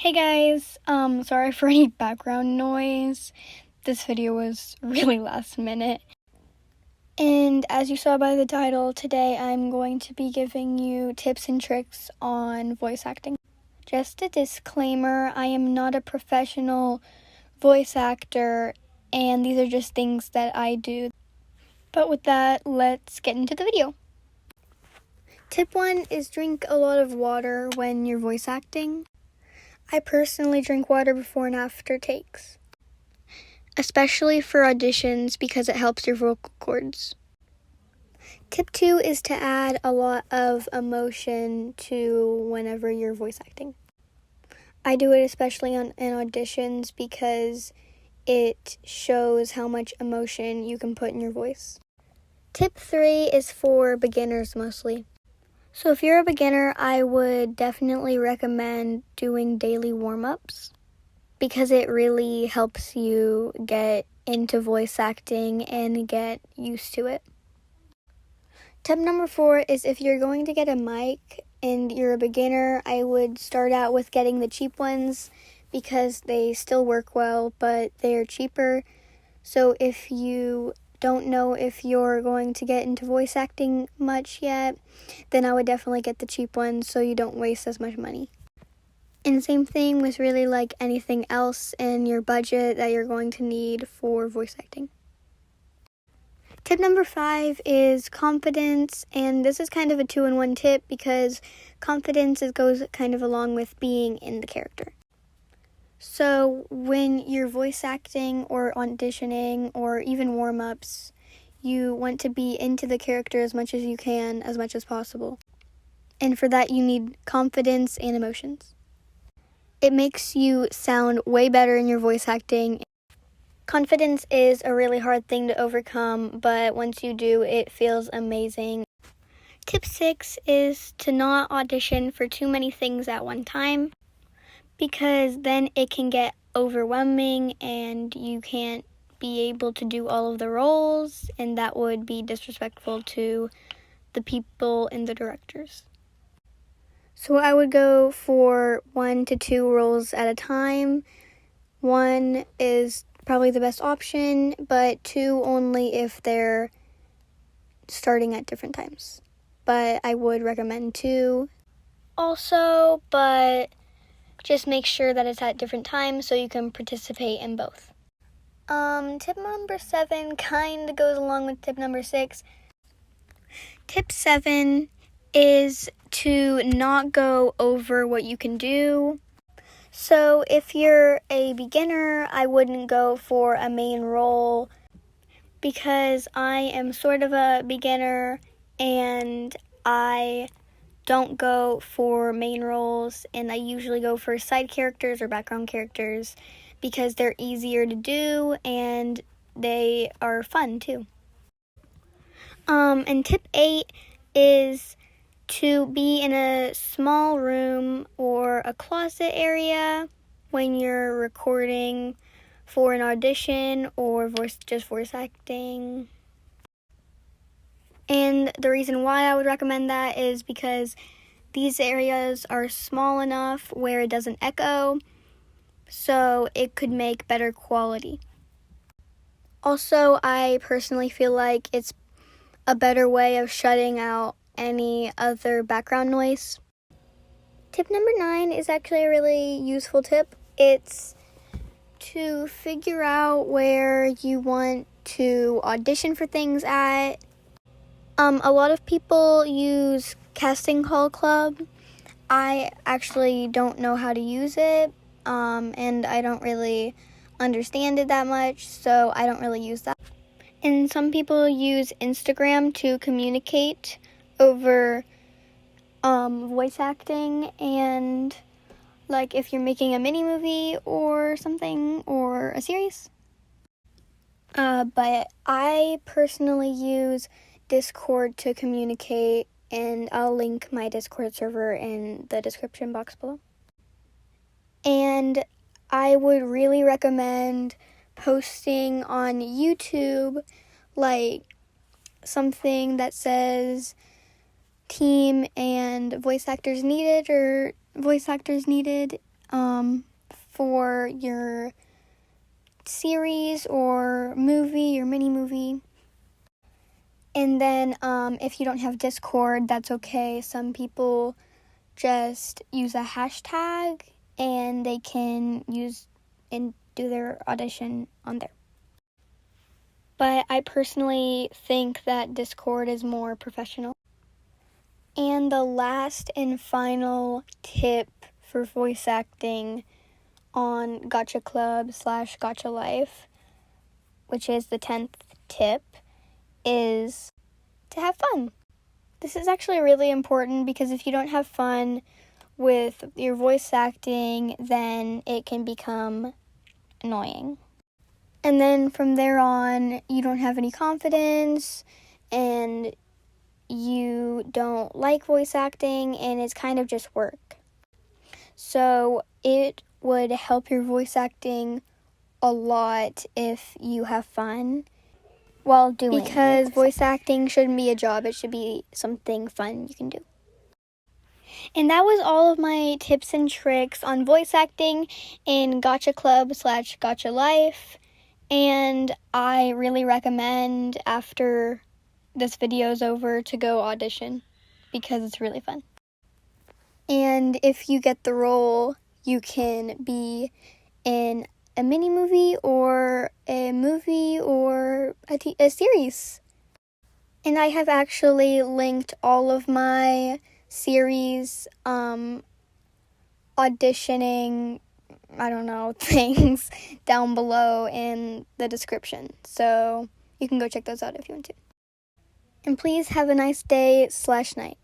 Hey guys, sorry for any background noise. This video was really last minute. And as you saw by the title, today I'm going to be giving you tips and tricks on voice acting. Just a disclaimer, I am not a professional voice actor, and these are just things that I do. But with that, let's get into the video. Tip 1 is drink a lot of water when you're voice acting. I personally drink water before and after takes, especially for auditions because it helps your vocal cords. Tip 2 is to add a lot of emotion to whenever you're voice acting. I do it especially in auditions because it shows how much emotion you can put in your voice. Tip 3 is for beginners mostly. So if you're a beginner, I would definitely recommend doing daily warm-ups because it really helps you get into voice acting and get used to it. Tip number 4 is if you're going to get a mic and you're a beginner, I would start out with getting the cheap ones because they still work well, but they're cheaper. So if you don't know if you're going to get into voice acting much yet, then I would definitely get the cheap ones so you don't waste as much money. And same thing with really like anything else in your budget that you're going to need for voice acting. Tip number 5 is confidence, and this is kind of a 2-in-1 tip because confidence goes kind of along with being in the character. So when you're voice acting or auditioning or even warm-ups, you want to be into the character as much as you can, as much as possible. And for that, you need confidence and emotions. It makes you sound way better in your voice acting. Confidence is a really hard thing to overcome, but once you do, it feels amazing. Tip 6 is to not audition for too many things at one time, because then it can get overwhelming and you can't be able to do all of the roles, and that would be disrespectful to the people and the directors. So I would go for 1 to 2 roles at a time. 1 is probably the best option, but 2 only if they're starting at different times. But I would recommend 2 also, but just make sure that it's at different times so you can participate in both. Tip number 7 kind of goes along with tip number 6. Tip 7 is to not go over what you can do. So if you're a beginner, I wouldn't go for a main role because I am sort of a beginner and I don't go for main roles, and I usually go for side characters or background characters because they're easier to do and they are fun too. And tip 8 is to be in a small room or a closet area when you're recording for an audition or just voice acting. And the reason why I would recommend that is because these areas are small enough where it doesn't echo, so it could make better quality. Also, I personally feel like it's a better way of shutting out any other background noise. Tip number 9 is actually a really useful tip. It's to figure out where you want to audition for things at. A lot of people use Casting Call Club. I actually don't know how to use it, and I don't really understand it that much, so I don't really use that. And some people use Instagram to communicate over voice acting, and like if you're making a mini movie or something or a series. But I personally use Discord to communicate, and I'll link my Discord server in the description box below. And I would really recommend posting on YouTube, like something that says team and voice actors needed or voice actors needed for your series or movie or mini movie. And then if you don't have Discord, that's okay. Some people just use a hashtag and they can use and do their audition on there. But I personally think that Discord is more professional. And the last and final tip for voice acting on Gotcha Club / Gotcha Life, which is the 10th tip, is to have fun. This is actually really important because if you don't have fun with your voice acting, then it can become annoying. And then from there on, you don't have any confidence and you don't like voice acting and it's kind of just work. So it would help your voice acting a lot if you have fun while doing it. Because voice acting shouldn't be a job, it should be something fun you can do. And that was all of my tips and tricks on voice acting in Gotcha Club / Gotcha Life. And I really recommend after this video is over to go audition because it's really fun. And if you get the role, you can be in a mini movie or a series. And I have actually linked all of my series auditioning things down below in the description. So you can go check those out if you want to. And please have a nice day / night.